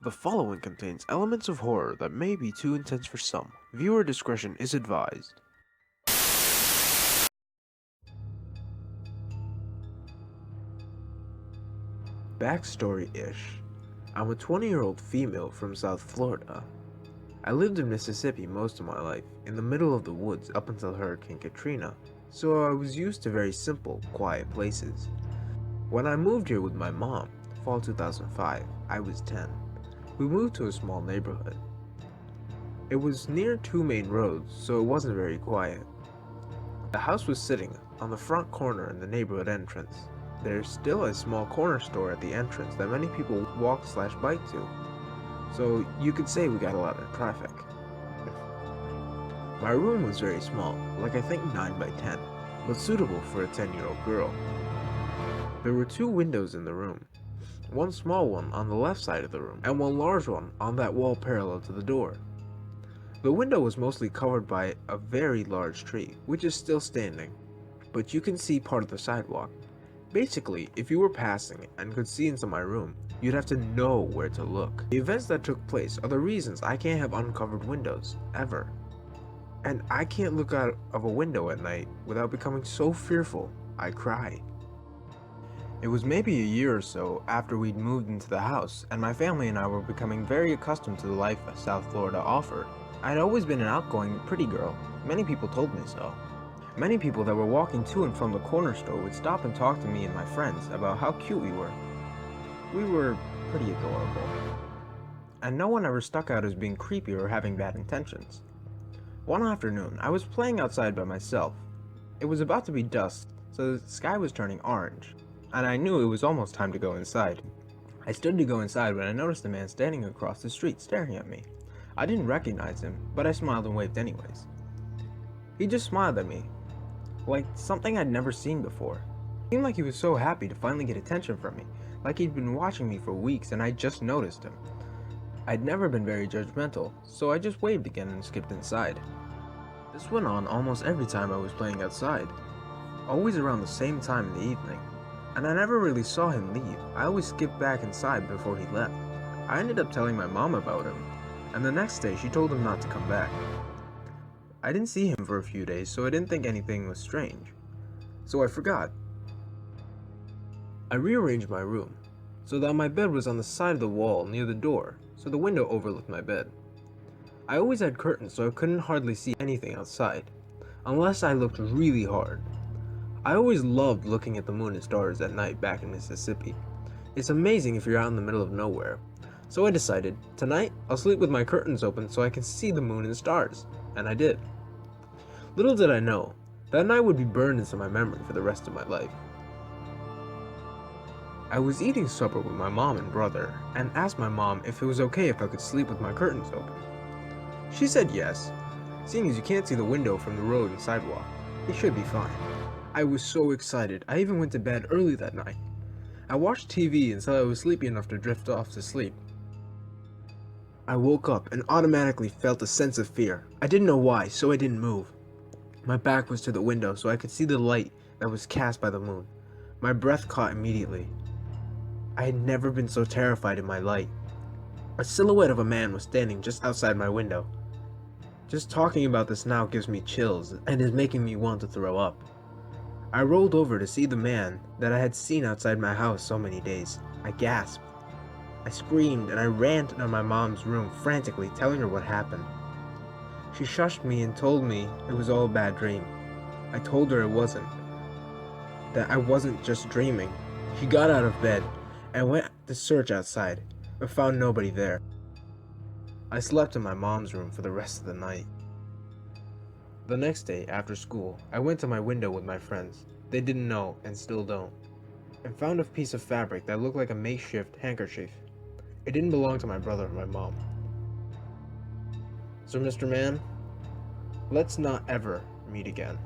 The following contains elements of horror that may be too intense for some. Viewer discretion is advised. Backstory-ish. I'm a 20-year-old female from South Florida. I lived in Mississippi most of my life, in the middle of the woods up until Hurricane Katrina, so I was used to very simple, quiet places. When I moved here with my mom, fall 2005, I was 10. We moved to a small neighborhood. It was near two main roads, so it wasn't very quiet. The house was sitting on the front corner in the neighborhood entrance. There's still a small corner store at the entrance that many people walk/bike to, so you could say we got a lot of traffic. My room was very small, like I think 9 by 10, but suitable for a 10-year-old girl. There were two windows in the room. One small one on the left side of the room, and one large one on that wall parallel to the door. The window was mostly covered by a very large tree, which is still standing, but you can see part of the sidewalk. Basically, if you were passing and could see into my room, you'd have to know where to look. The events that took place are the reasons I can't have uncovered windows, ever. And I can't look out of a window at night without becoming so fearful, I cry. It was maybe a year or so after we'd moved into the house, and my family and I were becoming very accustomed to the life South Florida offered. I'd always been an outgoing, pretty girl. Many people told me so. Many people that were walking to and from the corner store would stop and talk to me and my friends about how cute we were. We were pretty adorable. And no one ever stuck out as being creepy or having bad intentions. One afternoon, I was playing outside by myself. It was about to be dusk, so the sky was turning orange, and I knew it was almost time to go inside. I stood to go inside when I noticed a man standing across the street staring at me. I didn't recognize him, but I smiled and waved anyways. He just smiled at me, like something I'd never seen before. It seemed like he was so happy to finally get attention from me, like he'd been watching me for weeks and I just noticed him. I'd never been very judgmental, so I just waved again and skipped inside. This went on almost every time I was playing outside, always around the same time in the evening. And I never really saw him leave. I always skipped back inside before he left. I ended up telling my mom about him, and the next day she told him not to come back. I didn't see him for a few days, so I didn't think anything was strange. So I forgot. I rearranged my room, so that my bed was on the side of the wall near the door, so the window overlooked my bed. I always had curtains, so I couldn't hardly see anything outside, unless I looked really hard. I always loved looking at the moon and stars at night back in Mississippi. It's amazing if you're out in the middle of nowhere. So I decided, tonight I'll sleep with my curtains open so I can see the moon and stars. And I did. Little did I know, that night would be burned into my memory for the rest of my life. I was eating supper with my mom and brother, and asked my mom if it was okay if I could sleep with my curtains open. She said yes, seeing as you can't see the window from the road and sidewalk. It should be fine. I was so excited, I even went to bed early that night. I watched TV until I was sleepy enough to drift off to sleep. I woke up and automatically felt a sense of fear. I didn't know why, so I didn't move. My back was to the window so I could see the light that was cast by the moon. My breath caught immediately. I had never been so terrified in my life. A silhouette of a man was standing just outside my window. Just talking about this now gives me chills and is making me want to throw up. I rolled over to see the man that I had seen outside my house so many days. I gasped. I screamed and I ran to my mom's room frantically, telling her what happened. She shushed me and told me it was all a bad dream. I told her it wasn't. That I wasn't just dreaming. She got out of bed and went to search outside, but found nobody there. I slept in my mom's room for the rest of the night. The next day, after school, I went to my window with my friends. They didn't know, and still don't, and found a piece of fabric that looked like a makeshift handkerchief. It didn't belong to my brother or my mom. So, Mr. Man, let's not ever meet again.